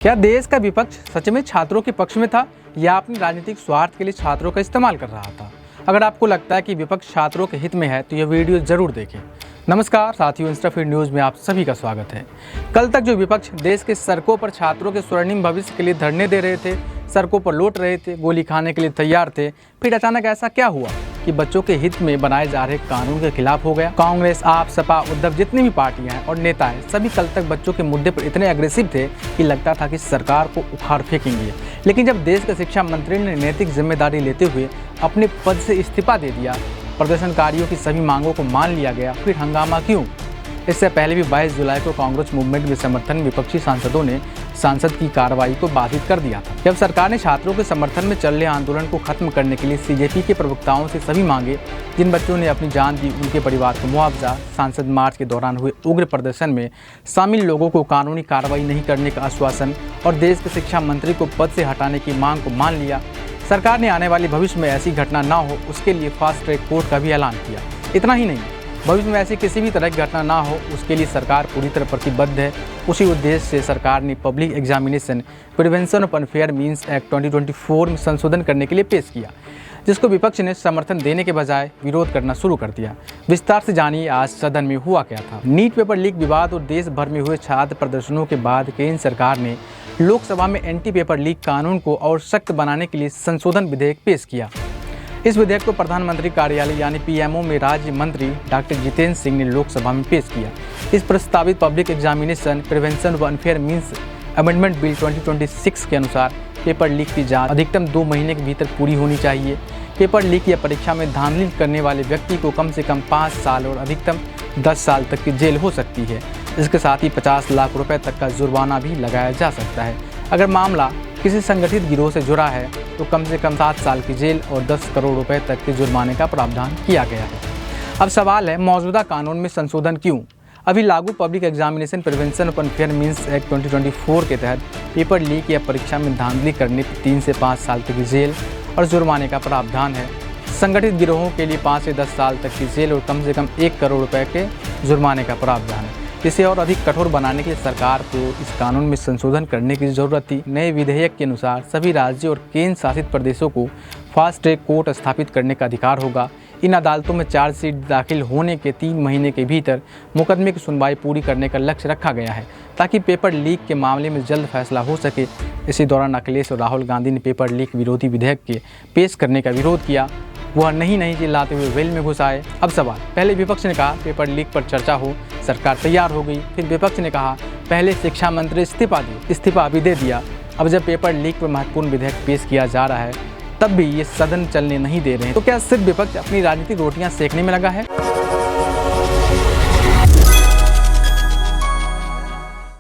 क्या देश का विपक्ष सच में छात्रों के पक्ष में था या अपनी राजनीतिक स्वार्थ के लिए छात्रों का इस्तेमाल कर रहा था? अगर आपको लगता है कि विपक्ष छात्रों के हित में है तो यह वीडियो जरूर देखें। नमस्कार साथियों, इंस्टाफीड न्यूज़ में आप सभी का स्वागत है। कल तक जो विपक्ष देश के सड़कों पर छात्रों के स्वर्णिम भविष्य के लिए धरने दे रहे थे, सड़कों पर लौट रहे थे, गोली खाने के लिए तैयार थे, फिर अचानक ऐसा क्या हुआ कि बच्चों के हित में बनाए जा रहे कानून के खिलाफ हो गया? कांग्रेस, आप, सपा, उद्धव जितनी भी पार्टियां हैं और नेता हैं, सभी कल तक बच्चों के मुद्दे पर इतने अग्रेसिव थे कि लगता था कि सरकार को उखाड़ फेंकेंगे। लेकिन जब देश के शिक्षा मंत्री ने नैतिक जिम्मेदारी लेते हुए अपने पद से इस्तीफा दे दिया, प्रदर्शनकारियों की सभी मांगों को मान लिया गया, फिर हंगामा क्यों? इससे पहले भी 22 जुलाई को कांग्रेस मूवमेंट के समर्थन में विपक्षी सांसदों ने संसद की कार्रवाई को बाधित कर दिया था। जब सरकार ने छात्रों के समर्थन में चल रहे आंदोलन को खत्म करने के लिए सीजेपी के प्रवक्ताओं से सभी मांगे, जिन बच्चों ने अपनी जान दी उनके परिवार को मुआवजा, सांसद मार्च के दौरान हुए उग्र प्रदर्शन में शामिल लोगों को कानूनी कार्रवाई नहीं करने का आश्वासन और देश के शिक्षा मंत्री को पद से हटाने की मांग को मान लिया। सरकार ने आने वाले भविष्य में ऐसी घटना ना हो उसके लिए फास्ट ट्रैक कोर्ट का भी ऐलान किया। इतना ही नहीं, भविष्य में ऐसी किसी भी तरह की घटना ना हो उसके लिए सरकार पूरी तरह प्रतिबद्ध है। उसी उद्देश्य से सरकार ने public examination prevention of unfair means act 2024 में संशोधन करने के लिए पेश किया, जिसको विपक्ष ने समर्थन देने के बजाय विरोध करना शुरू कर दिया। विस्तार से जानिए आज सदन में हुआ क्या था। नीट पेपर लीक विवाद और देश भर में हुए छात्र प्रदर्शनों के बाद केंद्र सरकार ने लोकसभा में एंटी पेपर लीक कानून को और सख्त बनाने के लिए संशोधन विधेयक पेश किया। इस विधेयक को प्रधानमंत्री कार्यालय यानी पीएमओ में राज्य मंत्री डॉक्टर जितेंद्र सिंह ने लोकसभा में पेश किया। इस प्रस्तावित public examination prevention of unfair means amendment bill 2026 के अनुसार पेपर लीक की जांच अधिकतम 2 महीने के भीतर पूरी होनी चाहिए। पेपर लीक या परीक्षा में धांधली करने वाले व्यक्ति को कम से कम 5 साल और अधिकतम 10 साल तक की जेल हो सकती है। इसके साथ ही 50 लाख रुपए तक का जुर्माना भी लगाया जा सकता है। अगर मामला किसी संगठित गिरोह से जुड़ा है तो कम से कम 7 साल की जेल और 10 करोड़ रुपए तक के जुर्माने का प्रावधान किया गया है। अब सवाल है, मौजूदा कानून में संशोधन क्यों? अभी लागू public examination prevention of unfair means act 2024 के तहत पेपर लीक या परीक्षा में धांधली करने पर 3 से 5 साल तक की जेल और जुर्माने का प्रावधान है। संगठित गिरोहों के लिए 5 से 10 साल तक की जेल और कम से कम 1 करोड़ रुपए के जुर्माने का प्रावधान है। इसे और अधिक कठोर बनाने के लिए सरकार को इस कानून में संशोधन करने की जरूरत थी। नए विधेयक के अनुसार सभी राज्यों और केंद्र शासित प्रदेशों को फास्ट ट्रैक कोर्ट स्थापित करने का अधिकार होगा। इन अदालतों में चार्जशीट दाखिल होने के 3 महीने के भीतर मुकदमे की सुनवाई पूरी करने का लक्ष्य रखा गया है, ताकि पेपर लीक के मामले में जल्द फैसला हो सके। इसी दौरान अखिलेश और राहुल गांधी ने पेपर लीक विरोधी विधेयक के पेश करने का विरोध किया। वह नहीं चिल्लाते हुए वेल में घुस आए। अब सवाल, पहले विपक्ष ने कहा पेपर लीक पर चर्चा हो, सरकार तैयार हो गई। फिर विपक्ष ने कहा पहले शिक्षा मंत्री इस्तीफा दे, इस्तीफा भी दे दिया। अब जब पेपर लीक पर महत्वपूर्ण विधेयक पेश किया जा रहा है तब भी ये सदन चलने नहीं दे रहे हैं। तो क्या सिर्फ विपक्ष अपनी राजनीतिक रोटियां सेकने में लगा है?